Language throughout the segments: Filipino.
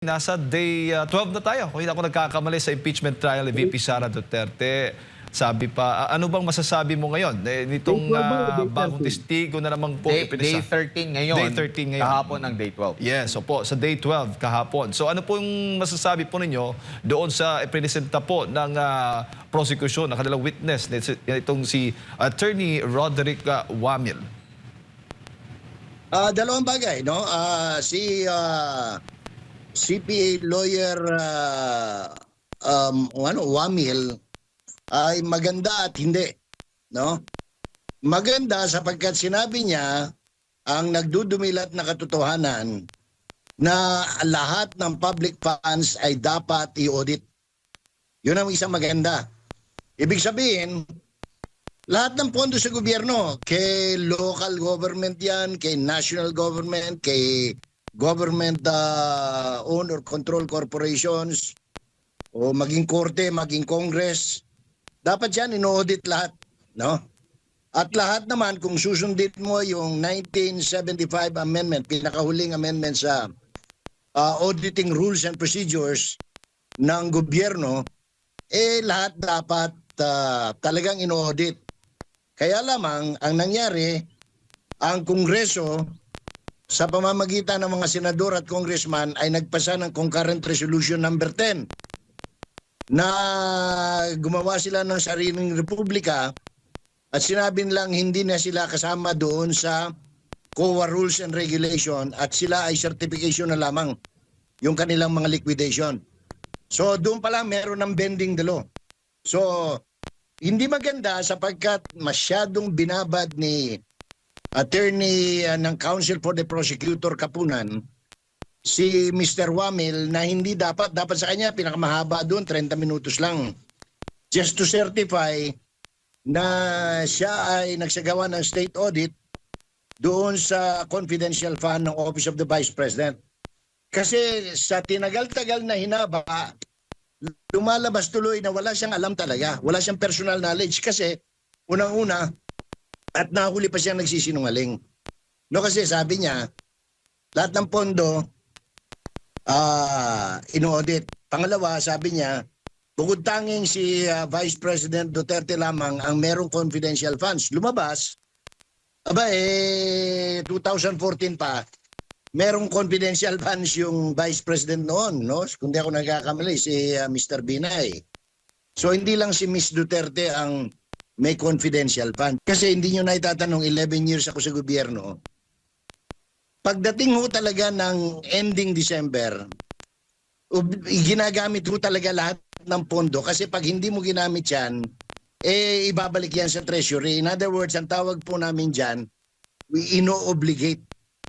Nasa day 12 na tayo. Kung hindi ako nagkakamali sa impeachment trial ni VP Sara Duterte. Sabi pa, ano bang masasabi mo ngayon? Nitong Day 12 ba o day bagong 13? testigo na naman po Day ipinasa. 13 ngayon. Day 13 ngayon. Kahapon ang day 12. Yes, opo, sa day 12 kahapon. So ano po yung masasabi po ninyo doon sa ipresenta po ng prosecution, ng kanilang witness, itong si Attorney Roderick Wamil? Dalawang bagay, no? Si CPA lawyer Wamil ay maganda at hindi, no? Maganda sapagkat sinabi niya ang nagdudumilat na katotohanan na lahat ng public funds ay dapat i-audit. Yun ang isang maganda. Ibig sabihin, lahat ng pondo sa gobyerno, kay local government yan, kay national government, kay government owned or controlled corporations, o maging korte, maging congress, dapat yan ino-audit lahat, no? At lahat naman, kung susundin mo yung 1975 amendment, pinakahuling amendment sa auditing rules and procedures ng gobyerno, lahat dapat talagang ino-audit. Kaya lamang, ang nangyari, ang Kongreso, sa pamamagitan ng mga senador at congressman, ay nagpasa ng Concurrent Resolution number 10 na gumawa sila ng sariling republika at sinabi nilang hindi na sila kasama doon sa COA Rules and Regulation at sila ay certification na lamang yung kanilang mga liquidation. So doon pa lang meron ng bending the law. So hindi maganda sapagkat masyadong binabad ni attorney ng Counsel for the Prosecutor Kapunan, si Mr. Wamil, na hindi dapat sa kanya pinakamahaba doon, 30 minutos lang. Just to certify na siya ay nagsagawa ng state audit doon sa confidential fund ng Office of the Vice President. Kasi sa tinagal-tagal na hinaba, lumalabas tuloy na wala siyang alam talaga. Wala siyang personal knowledge kasi unang-una, at nahuli pa siyang nagsisinungaling. No, kasi sabi niya, lahat ng pondo, ino-audit. Pangalawa, sabi niya, bukod tanging si Vice President Duterte lamang ang merong confidential funds. Lumabas, 2014 pa, merong confidential funds yung Vice President noon, no? Kung di ako nagkakamali, si Mr. Binay. So hindi lang si Miss Duterte ang may confidential fund. Kasi hindi nyo na itatanong, 11 years ako sa gobyerno. Pagdating ho talaga ng ending December, ginagamit ho talaga lahat ng pondo. Kasi pag hindi mo ginamit yan, ibabalik yan sa treasury. In other words, ang tawag po namin dyan, we ino-obligate.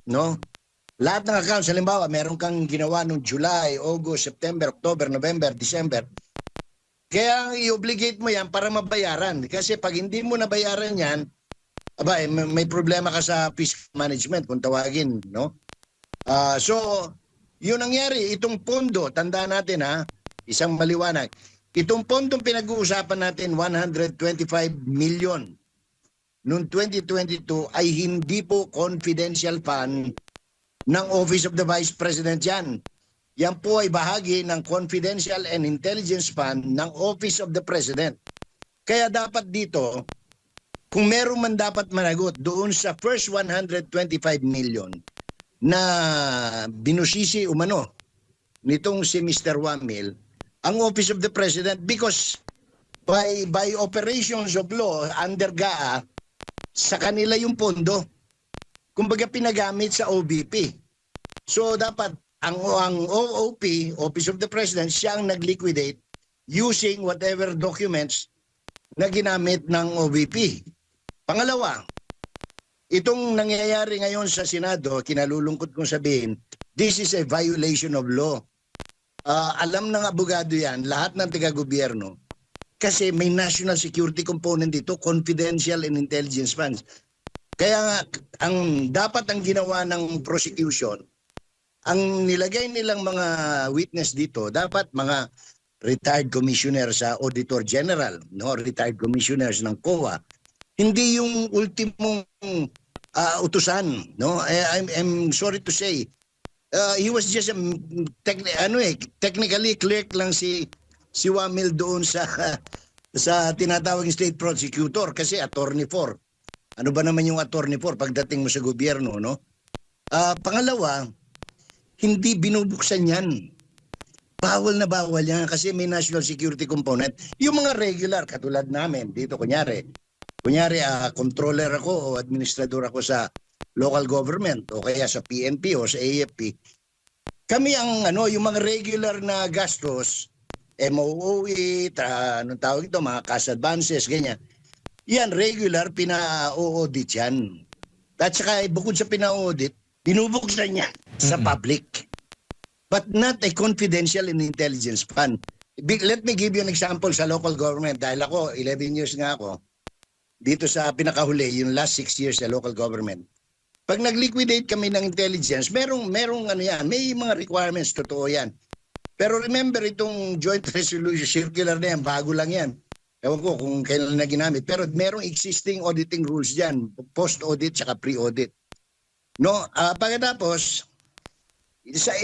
No? Lahat ng accounts, halimbawa, meron kang ginawa noong July, August, September, October, November, December, kaya i-obligate mo yan para mabayaran. Kasi pag hindi mo nabayaran yan, may problema ka sa fiscal management kung tawagin, no? So, yun nangyari. Itong pondo, tandaan natin isang maliwanag. Itong pondong pinag-uusapan natin, 125 million noong 2022 ay hindi po confidential fund ng Office of the Vice President yan. Yan po ay bahagi ng Confidential and Intelligence Fund ng Office of the President. Kaya dapat dito, kung meron man dapat managot doon sa first 125 million na binusisi umano nitong si Mr. Wamil, ang Office of the President, because by operations of law under GAA, sa kanila yung pondo. Kumbaga pinagamit sa OBP. So dapat ang OOP, Office of the President, siya ang nag-liquidate using whatever documents na ginamit ng OVP. Pangalawa, itong nangyayari ngayon sa Senado, kinalulungkot kong sabihin, this is a violation of law. Alam ng abogado yan, lahat ng taga-gobyerno, kasi may national security component dito, confidential and intelligence funds. Kaya nga, dapat ang ginawa ng prosecution, ang nilagay nilang mga witness dito, dapat mga retired commissioner sa Auditor General, no, retired commissioners ng COA. Hindi yung ultimong utusan, no? I'm sorry to say, He was just a technically clerk lang si Wamil doon sa sa tinatawag state prosecutor kasi attorney for. Ano ba naman yung attorney for pagdating mo sa gobyerno, no? Pangalawa, hindi binubuksan yan. Bawal na bawal yan kasi may national security component. Yung mga regular, katulad namin, dito kunyari, controller ako o administrador ako sa local government o kaya sa PNP o sa AFP. Kami ang yung mga regular na gastos, MOOE, anong tawag ito, mga cash advances, ganyan. Yan, regular, pina-audit yan. At saka bukod sa pina-audit, binubuksan niya sa public. But not a confidential and intelligence fund. Let me give you an example sa local government. Dahil ako, 11 years nga ako, dito sa pinakahuli, yung last 6 years sa local government. Pag nag-liquidate kami ng intelligence, merong may mga requirements, totoo yan. Pero remember itong joint resolution circular na yan, bago lang yan. Ewan ko kung kailan na ginamit. Pero merong existing auditing rules dyan, post-audit saka pre-audit. No, pagkatapos,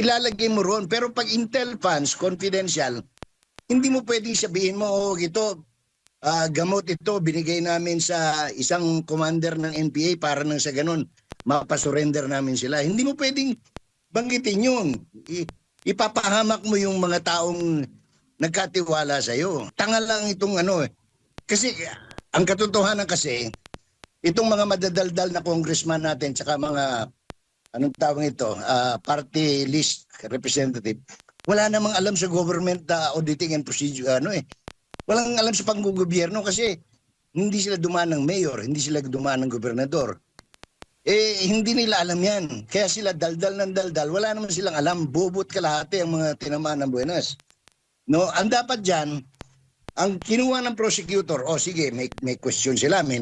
ilalagay mo ron. Pero pag intel funds, confidential, hindi mo pwedeng sabihin mo, ito, gamot ito, binigay namin sa isang commander ng NPA para nang sa ganun, mapasurrender namin sila. Hindi mo pwedeng banggitin yun. Ipapahamak mo yung mga taong nagkatiwala sa'yo. Tanga lang itong Kasi ang katotohanan kasi, itong mga madadaldal na congressman natin tsaka mga, anong tawag ito, party list representative, wala namang alam sa government auditing and procedure, Walang alam sa panggogobyerno kasi hindi sila dumaan ng mayor, hindi sila dumaan ng gobernador. Hindi nila alam yan. Kaya sila daldal ng daldal, wala naman silang alam. Bobot kalahati ang mga tinamaan ng Buenas. No, ang dapat diyan, ang kinuha ng prosecutor, sige, may question sila, may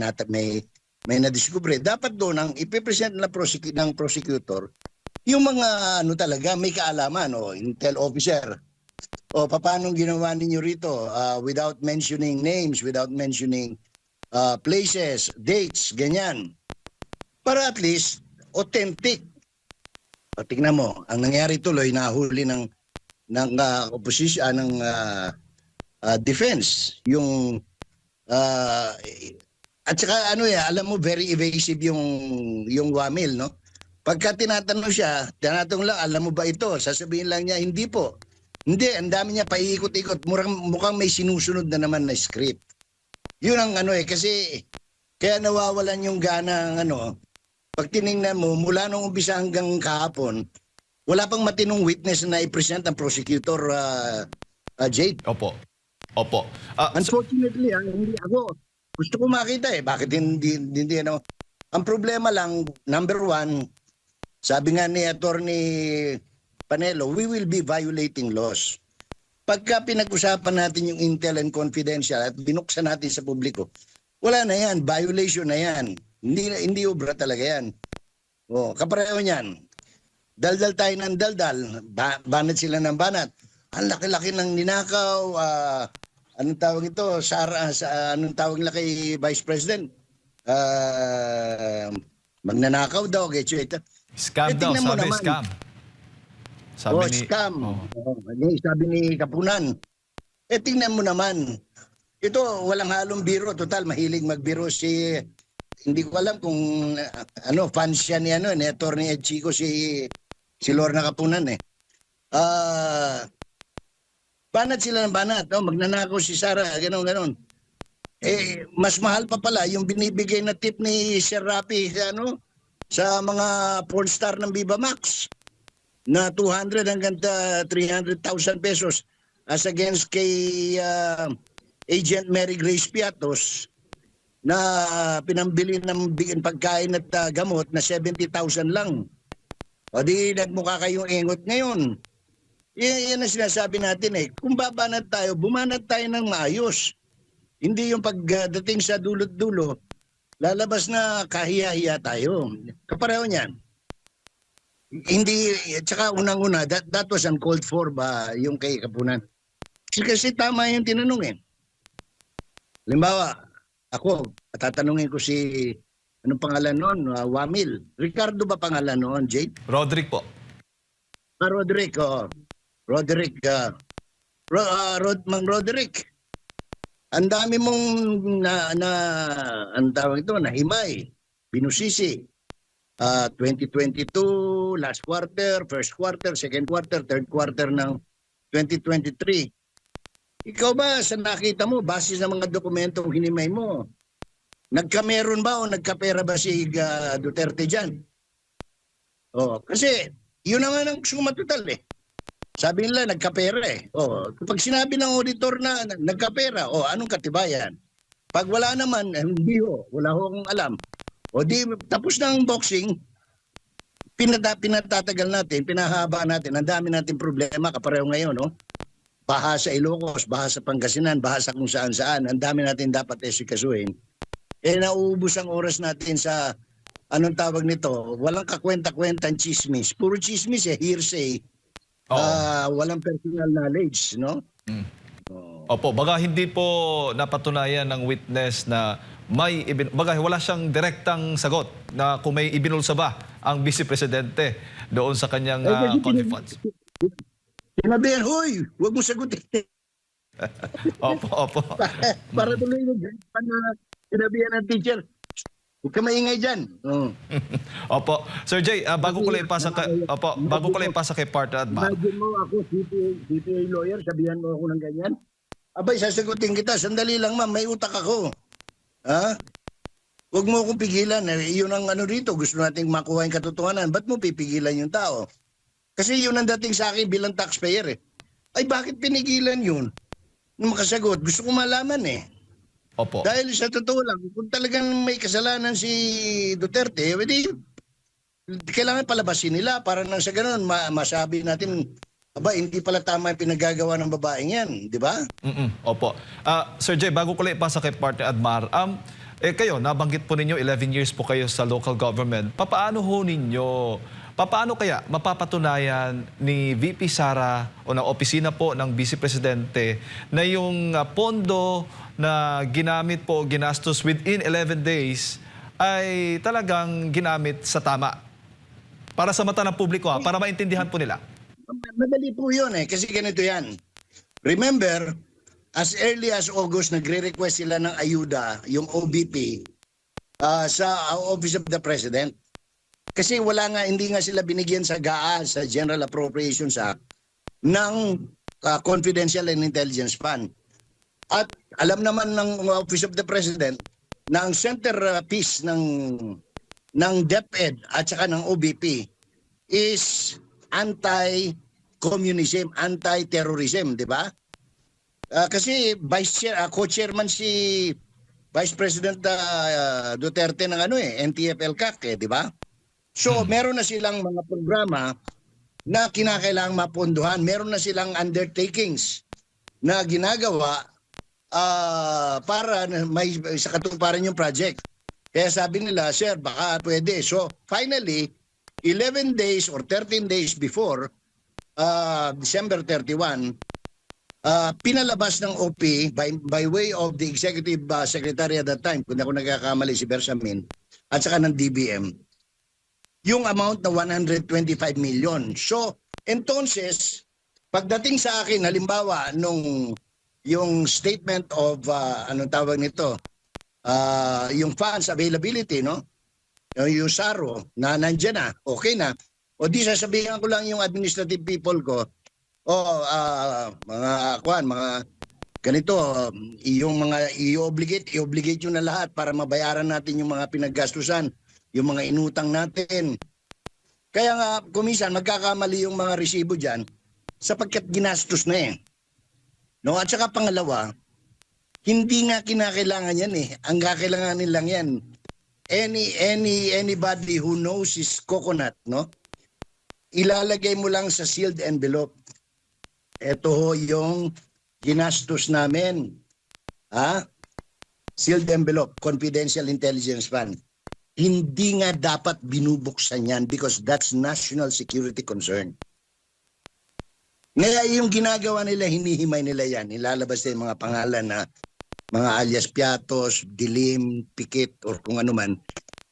na-discover. Dapat doon ang ipipresent ng prosecutor yung mga talaga may kaalaman intel officer. Paano ginawa ninyo rito without mentioning names, without mentioning places, dates, ganyan. Para at least authentic. Tingnan mo, ang nangyari tuloy nahuli ng opposition ng defense yung at saka alam mo very evasive yung Wamil, no? Pagka tinatanong siya, tinatanong lang, alam mo ba ito? Sasabihin lang niya, hindi po. Hindi, ang dami niya paiikot-ikot, mukhang may sinusunod na naman na script. Yun ang kasi kaya nawawalan yung gana ng pag tiningnan mo, mula nung umpisa hanggang kahapon, wala pang matinong witness na i-present ang prosecutor, Jade. Opo. Unfortunately, hindi ako. Gusto ko makita Bakit hindi Ang problema lang, number one, sabi nga ni Attorney Panelo, we will be violating laws. Pagka pinag-usapan natin yung intel and confidential at binuksan natin sa publiko, wala na yan, violation na yan. Hindi obra talaga yan. Kapareho niyan. Daldal tayo ng daldal, banat sila ng banat. Ang laki-laki ng ninakaw, anong tawag ito? Anong tawag nila kay Vice President? Magnanakaw daw. Scam daw, sabi naman, scam. Scam. Sabi ni Kapunan. Tingnan mo naman. Ito, walang halong biro. Total, mahilig magbiro hindi ko alam kung fans siya ni ni Attorney Ed Chico si Lorna Kapunan banat sila ng banat, magnanakaw si Sara, ganon. Mas mahal pa pala yung binibigay na tip ni Sir Rapi sa mga porn star ng Viva Max na 200 hanggang 300,000 pesos as against kay Agent Mary Grace Piatos na pinambili ng pagkain at gamot na 70,000 lang. Di nagmukha kayong engot ngayon. Yan ang sinasabi natin Kung babanat tayo, bumanat tayo ng maayos. Hindi yung pagdating sa dulot-dulo, lalabas na kahiya-hiya tayo. Kapareho niyan. Hindi, tsaka unang-una, that was uncalled for ba yung kay Kapunan? Kasi tama yung tinanong Halimbawa, ako, tatanungin ko anong pangalan noon? Wamil. Ricardo ba pangalan noon, Jade? Roderick po. Roderick, oh. Roderick, Mang Roderick. Ang dami mong ang tawag ito, nahimay, binusisi. 2022, last quarter, first quarter, second quarter, third quarter ng 2023. Ikaw ba, sa nakita mo, base sa mga dokumentong hinimay mo, nagkameron ba o nagkapera ba si Duterte dyan? Oh, kasi yun naman ang sumatotal eh. Sabi nila nagkapera eh. Oh, kapag sinabi ng auditor na nagkapera, oh, anong katibayan? Pag wala naman, hindi ho, wala ho akong alam. O di, tapos na ang boxing, pinatatagal natin, pinahaba natin, ang dami natin problema kapareho ngayon, no? Baha sa Ilocos, baha sa Pangasinan, baha sa kung saan-saan, ang dami natin dapat esikasuhin. Eh, nauubos ang oras natin sa, anong tawag nito, walang kakwenta-kwentang chismis. Puro chismis eh, hearsay. Walang personal knowledge, no? Mm. Opo, baga hindi po napatunayan ng witness na baga wala siyang direktang sagot na kung may ibinulsa ba ang Vice Presidente doon sa kanyang Confi funds. Sinabihan, hoy, huwag mo sagutin. Opo, opo. Para tuloy yung sinabihan ng teacher, huwag ka maingay dyan. Opo. Sir Jay, bago ko lang ipasa kay partner Admar. Imagine mo ako, CPA lawyer, sabihan mo ako ng ganyan. Abay, sasagutin kita. Sandali lang, ma'am, may utak ako. Ha? Huwag mo akong pigilan. Yun ang ano rito. Gusto nating makuha yung katotohanan. Ba't mo pipigilan yung tao? Kasi yun ang dating sa akin bilang taxpayer eh. Ay, bakit pinigilan yun? Nung makasagot, gusto ko malaman eh. Opo. Dahil sa totoo lang, kung talagang may kasalanan si Duterte, edi, kailangan palabasin nila para nang sa ganun masabi natin, aba, hindi pala tama yung pinagagawa ng babaeng yan, di ba? Opo. Sir Jay, bago ko lang ipasa kay partner Admar, kayo, nabanggit po ninyo, 11 years po kayo sa local government. Paano kaya mapapatunayan ni VP Sara o ng opisina po ng Vice Presidente na yung pondo na ginamit po, ginastos within 11 days ay talagang ginamit sa tama? Para sa mata ng publiko, para maintindihan po nila. Madali po yun eh, kasi ganito yan. Remember, as early as August, nagre-request sila ng ayuda, yung OBP, sa Office of the President. Kasi hindi nga sila binigyan sa GAA, sa General Appropriations Act, ng Confidential and Intelligence Fund. At alam naman ng Office of the President na ang centerpiece ng DepEd at saka ng OBP is anti-communism, anti-terrorism, di ba? Kasi co-chairman si Vice President Duterte ng NTF-ELCAC, di ba? So, meron na silang mga programa na kinakailangang mapunduhan. Meron na silang undertakings na ginagawa para may sa katuparan yung project. Kaya sabi nila, sir, baka pwede. So, finally, 11 days or 13 days before December 31, pinalabas ng OP by way of the Executive Secretary at that time, kung ako nagkakamali si Bersamin, at saka ng DBM, yung amount na 125 million. So, entonces, pagdating sa akin, halimbawa, yung statement of, anong tawag nito, yung funds availability, no? Yung SARO, na nandyan na, okay na. O di sasabihin ko lang yung administrative people ko, mga ganito, yung mga i-obligate yun na lahat para mabayaran natin yung mga pinaggastusan, yung mga inutang natin. Kaya nga, kumisan, magkakamali yung mga resibo dyan sapagkat ginastos na eh. No? At saka pangalawa, hindi nga kinakailangan yan eh. Ang kakailanganin lang yan, anybody who knows is coconut, no? Ilalagay mo lang sa sealed envelope. Ito ho yung ginastos namin. Sealed envelope, Confidential Intelligence Fund. Hindi nga dapat binubuksan yan because that's national security concern. Ngayon yung ginagawa nila, hinihimay nila yan. Nilalabas nila yung mga pangalan na mga alias Piatos, Dilim, Pikit, or kung ano man.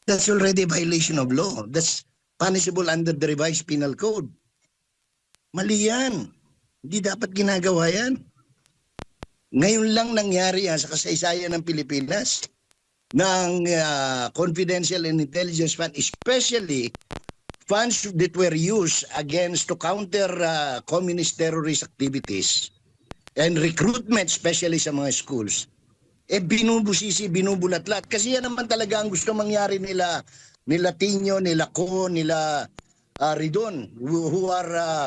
That's already a violation of law. That's punishable under the revised penal code. Mali yan. Hindi dapat ginagawa yan. Ngayon lang nangyari yan sa kasaysayan ng Pilipinas ng confidential and intelligence fund, especially funds that were used against to counter communist terrorist activities and recruitment, especially sa mga schools. Binubusisi, binubulatlat. Kasi yan naman talaga ang gusto mangyari nila Tino, nila Co, nila Ridon, who are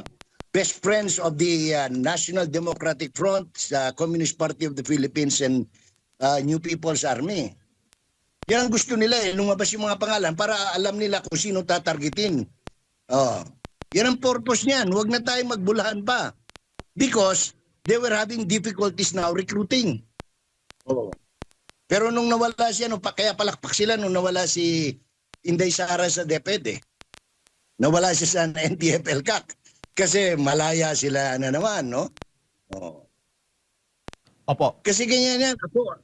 best friends of the National Democratic Front, Communist Party of the Philippines, and New People's Army. Yan ang gusto nila lumabas yung mga pangalan para alam nila kung sino tatargetin. Yan ang purpose niyan. Huwag na tayo magbulahan pa. Because they were having difficulties now recruiting. Pero nung nawala siya, kaya palakpak sila nung nawala si Inday Sara sa DepEd. Nawala siya sa NTF-ELCAC. Kasi malaya sila na naman, no? Opo. Kasi ganyan yan. Ako,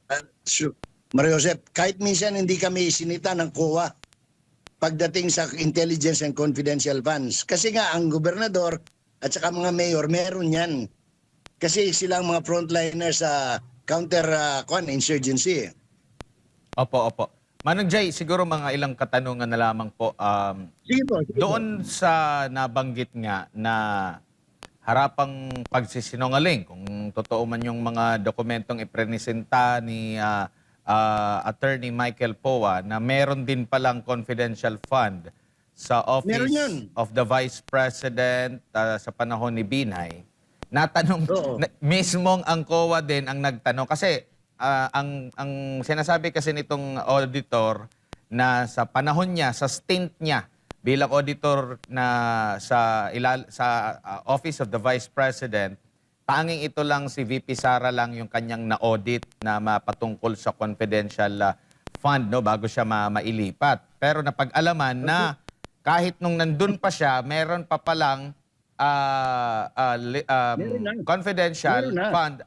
Mario Josep, kahit minsan hindi kami sinita ng COA pagdating sa intelligence and confidential funds. Kasi nga, ang gobernador at saka mga mayor, meron yan. Kasi sila ang mga frontliners sa insurgency. Opo. Manong Jay, siguro mga ilang katanungan na lamang po. Sige po. Doon sa nabanggit nga na harapang pagsisinungaling, kung totoo man yung mga dokumentong iprenisenta ni Attorney Michael Poa na meron din palang confidential fund sa Office of the Vice President sa panahon ni Binay. Natanong, mismong ang COA din ang nagtanong. Kasi ang sinasabi kasi nitong auditor na sa panahon niya, sa stint niya bilang auditor na sa Office of the Vice President, tanging ito lang si VP Sara lang yung kanyang na-audit na mapatungkol sa confidential fund bago siya mailipat. Pero napag-alaman na kahit nung nandun pa siya, meron pa palang confidential fund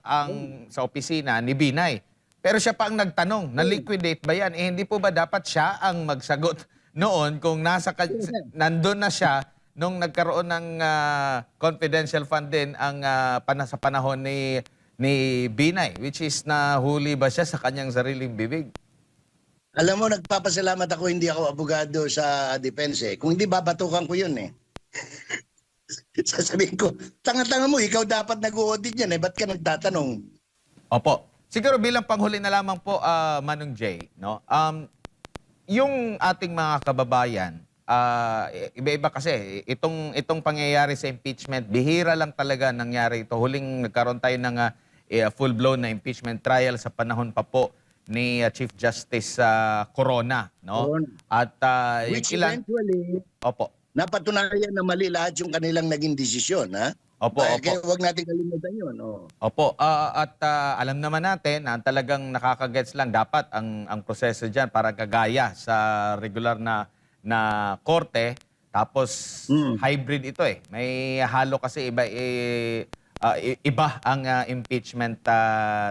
sa opisina ni Binay. Pero siya pa ang nagtanong, na-liquidate ba yan? Hindi po ba dapat siya ang magsagot noon kung nandun na siya nung nagkaroon ng confidential fund din ang sa panahon ni Binay, which is nahuli ba siya sa kanyang sariling bibig? Alam mo, nagpapasalamat ako, hindi ako abogado sa depense. Kung hindi, babatukan ko yun Sasabihin ko, tanga-tanga mo, ikaw dapat nag-audit yan ba't ka nagtatanong? Opo. Siguro bilang panghuli na lamang po, Manong Jay, no? Yung ating mga kababayan, iba-iba kasi itong pangyayari sa impeachment, bihira lang talaga nangyari ito. Huling nagkaroon tayo ng full-blown na impeachment trial sa panahon pa po ni Chief Justice Corona, no? At which eventually, napatunayan na mali lahat yung kanilang naging desisyon, ha? Opo. Kaya huwag natin kalimutan yun. Opo. At alam naman natin na talagang nakakagets lang dapat ang proseso dyan para kagaya sa regular na korte. Tapos hybrid ito May halo kasi iba ang impeachment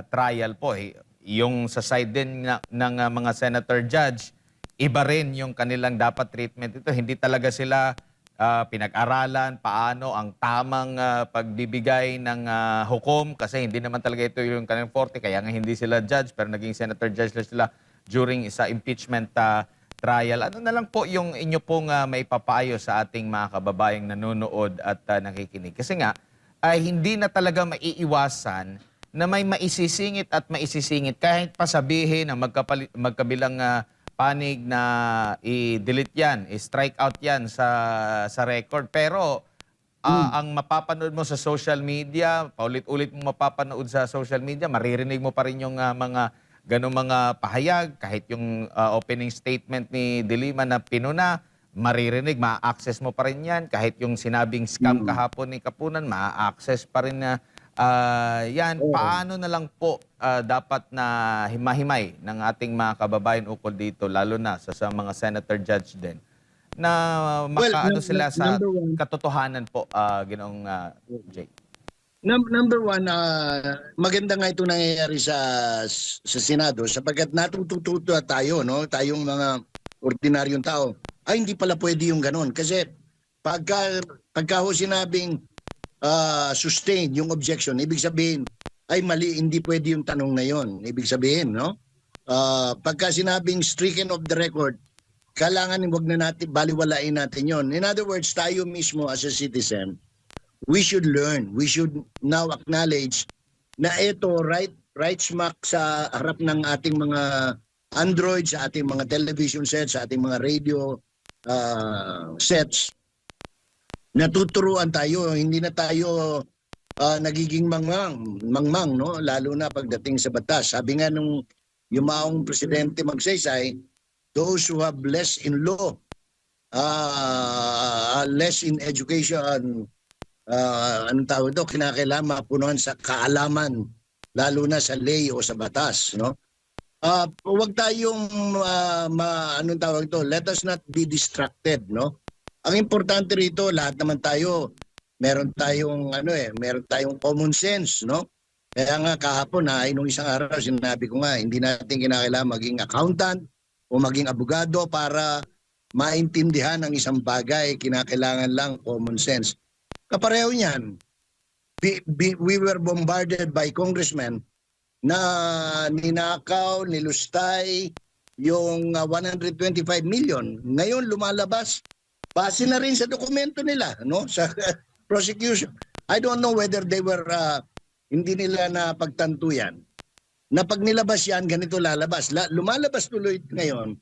trial po Yung sa side din ng mga senator judge, iba rin yung kanilang dapat treatment ito. Hindi talaga sila pinag-aralan paano ang tamang pagbibigay ng hukom kasi hindi naman talaga ito yung kanilang forte. Kaya nga hindi sila judge pero naging senator judge sila during sa impeachment trial. Ano na lang po yung inyo pong maipapayo sa ating mga kababayang nanonood at nakikinig? Kasi nga, hindi na talaga maiiwasan na may maisisingit at maisisingit kahit pa sabihin na magkabilang panig na i-delete yan, i-strike out yan sa record. Pero ang mapapanood mo sa social media, paulit-ulit mo mapapanood sa social media, maririnig mo pa rin yung mga ganong mga pahayag. Kahit yung opening statement ni De Lima na pinuna, maririnig, ma-access mo pa rin yan. Kahit yung sinabing scam kahapon ni Kapunan, ma-access pa rin na yan. Paano na lang po dapat na himahimay ng ating mga kababayan ukol dito, lalo na sa mga senator judge din, na makaano sila sa katotohanan po, Ginoong Jay? Number one, maganda nga ito nangyayari sa Senado sapagkat natututo tayo, tayong mga ordinaryong tao. Ay, hindi pala pwede yung ganon. Kasi pagka ho sinabing sustain yung objection, ibig sabihin ay mali, hindi pwede yung tanong na yon. Ibig sabihin, no? Pagka sinabing stricken of the record, kailangan wag na natin baliwalain natin yon. In other words, tayo mismo as a citizen, we should learn, we should now acknowledge na ito right smack sa harap ng ating mga Android, sa ating mga television sets, sa ating mga radio sets, natuturuan tayo, hindi na tayo nagiging mangmang, no? Lalo na pagdating sa batas. Sabi nga nung yumaong presidente magsaysay, those who have less in law, less in education, anong tawag ito, kinakailangan mapunuan sa kaalaman, lalo na sa ley o sa batas, no? Huwag tayong anong tawag ito, let us not be distracted, no? Ang importante rito, lahat naman tayo, meron tayong meron tayong common sense, no? Kaya nga kahapon nung isang araw sinabi ko nga, hindi natin kinakailangan maging accountant o maging abogado para maintindihan ang isang bagay, kinakailangan lang common sense. Kapareho niyan, we were bombarded by congressmen na ninakaw, nilustay yung 125 million. Ngayon lumalabas, base na rin sa dokumento nila, no? Sa prosecution. I don't know whether they were hindi nila na pagtanto yan. Na pag nilabas yan, ganito lalabas. Lumalabas tuloy ngayon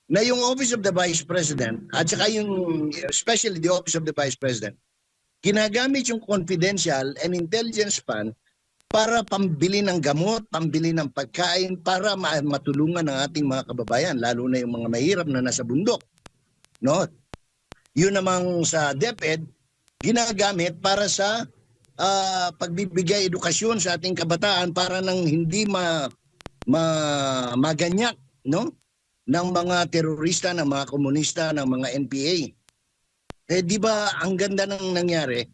na yung Office of the Vice President at saka yung, especially the Office of the Vice President, ginagamit yung confidential and intelligence fund para pambili ng gamot, pambili ng pagkain, para matulungan ng ating mga kababayan, lalo na yung mga mahirap na nasa bundok. No? Yun namang sa DepEd, ginagamit para sa pagbibigay edukasyon sa ating kabataan para nang hindi maganyak, no? Ng mga terorista, ng mga komunista, ng mga NPA. Di ba ang ganda ng nangyari?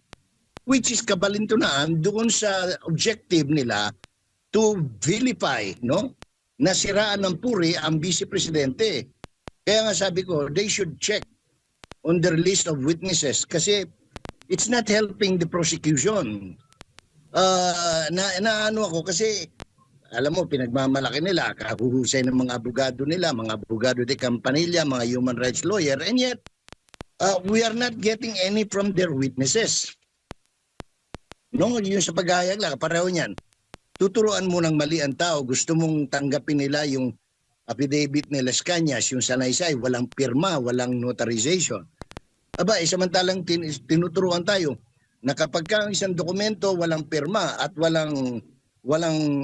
Which is kabalintunaan doon sa objective nila to vilify, no? Nasiraan ng puri ang Vice Presidente. Kaya nga sabi ko, they should check on their list of witnesses kasi it's not helping the prosecution. Ano ako kasi alam mo, pinagmamalaki nila, kahuhusay ng mga abogado nila, mga abogado de Campanilla, mga human rights lawyer, and yet we are not getting any from their witnesses. No, yung sa paghahayag lang, pareho niyan. Tuturuan mo ng mali ang tao, gusto mong tanggapin nila yung affidavit ni Las Cañas, yung sanaysay, walang pirma, walang notarization. Aba, samantalang tinuturuan tayo na kapag ka isang dokumento walang pirma at walang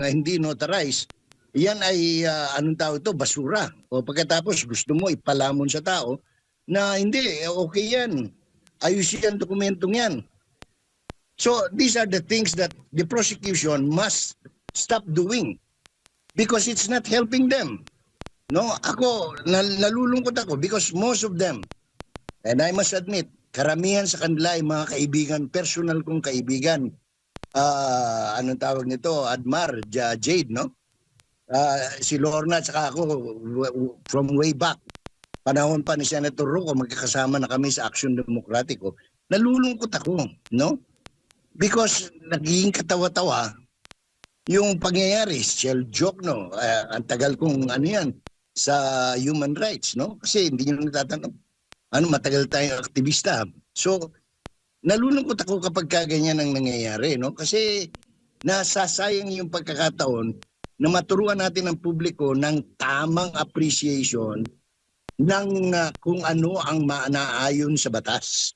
hindi notarized, yan ay anong tawag ito, basura. O pagkatapos gusto mo ipalamon sa tao na hindi, okay yan. Ayusin ang dokumentong yan. So these are the things that the prosecution must stop doing because it's not helping them. No, ako nalulungkot ako because most of them, and I must admit, karamihan sa kanila ay mga kaibigan, personal kong kaibigan. Anong tawag nito? Admar, Jade, no? Si Lorna at saka ako from way back. Panahon pa ni Senator Rocco, magkakasama na kami sa Action Demokratiko. Nalulungkot ako, no? Because naging katawa-tawa yung pangyayari, shell joke, no? Ang tagal kong yan, sa human rights, no? Kasi hindi nyo natatanong. Matagal tayong aktivista. So, nalulungkot ako kapag kaganyan ang nangyayari, no? Kasi nasasayang yung pagkakataon na maturuan natin ang publiko ng tamang appreciation ng kung ano ang naayon sa batas.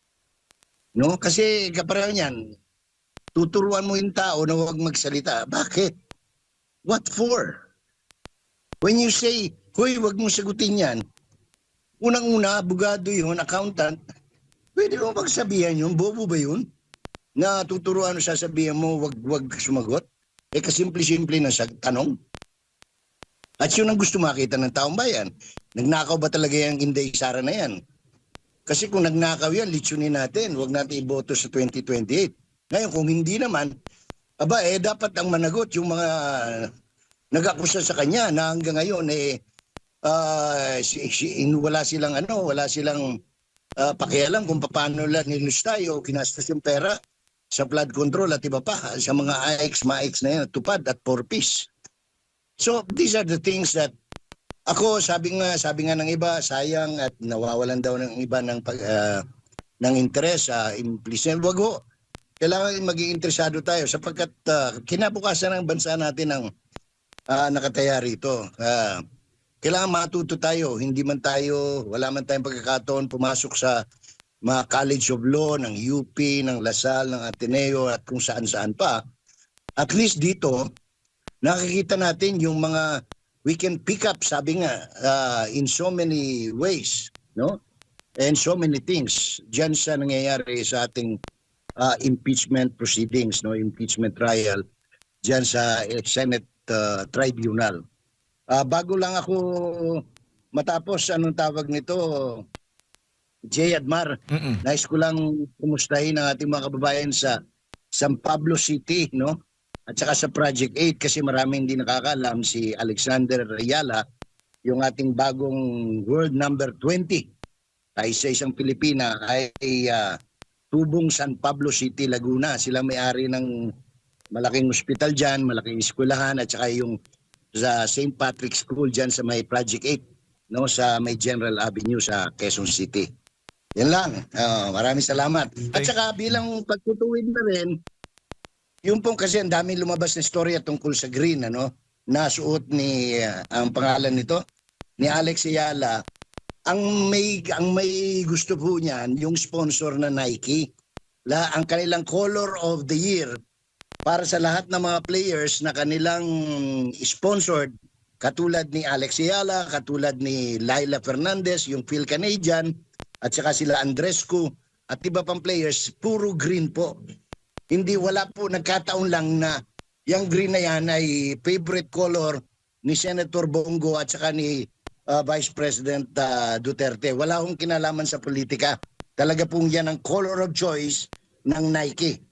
No? Kasi kapareho niyan, tuturuan mo yung tao na huwag magsalita. Bakit? What for? When you say, hoy, huwag mong sagutin yan, unang-una, abogado yun, accountant, pwede mo magsabihan yun, bobo ba yun? Na tuturuan mo, sasabihan mo, wag sumagot? Kasimple-simple na tanong. At yun ang gusto makita ng taong bayan. Nagnakaw ba talaga yung Inday Sara na yan? Kasi kung nagnakaw yan, litsunin natin, wag natin iboto sa 2028. Ngayon, kung hindi naman, dapat ang managot yung mga nag-akusa sa kanya na hanggang ngayon, wala silang pakialam kung paano nila nilustay o kinastos yung pera sa flood control at iba pa, sa mga AX, MAX na yan, tupad at 4-piece. So these are the things that ako, sabi nga ng iba, sayang at nawawalan daw ng iba ng interes sa implicit. Wag ho. Kailangan maging interesado tayo sapagkat kinabukasan ng bansa natin ang nakataya rito. Kailangan matuto tayo. Hindi man tayo, wala man tayong pagkakataon pumasok sa mga College of Law, ng UP, ng Lasal, ng Ateneo at kung saan-saan pa. At least dito, nakikita natin yung mga we can pick up, sabi nga, in so many ways, no? And so many things diyan sa nangyayari sa ating impeachment proceedings, no, impeachment trial diyan sa Senate Tribunal. Bago lang ako matapos, anong tawag nito, J. Admar, nais ko lang kumustahin ang ating mga kababayan sa San Pablo City, no? At saka sa Project 8 kasi maraming hindi nakakaalam, si Alexander Ayala, yung ating bagong world number 20 ay sa isang Pilipina ay Tubong San Pablo City, Laguna. Sila may-ari ng malaking ospital dyan, malaking eskwelahan at saka yung sa St. Patrick's School dyan sa may Project 8, no, sa may General Avenue sa Quezon City. Yan lang. Maraming salamat. At saka bilang pagtutuwid na rin, yung pong kasi ang daming lumabas na istorya tungkol sa green, ano, nasuot ni, ang pangalan nito, ni Alex Ayala. Ang may gusto po niyan, yung sponsor na Nike, ang kanilang color of the year para sa lahat ng mga players na kanilang sponsored, katulad ni Alex Ayala, katulad ni Laila Fernandez, yung Phil Canadian, at saka sila Andrescu, at iba pang players, puro green po. Hindi, wala po, nagkataon lang na yung green na yan ay favorite color ni Senator Bongo at saka ni Vice President Duterte. Wala akong kinalaman sa politika. Talaga pong yan ang color of choice ng Nike.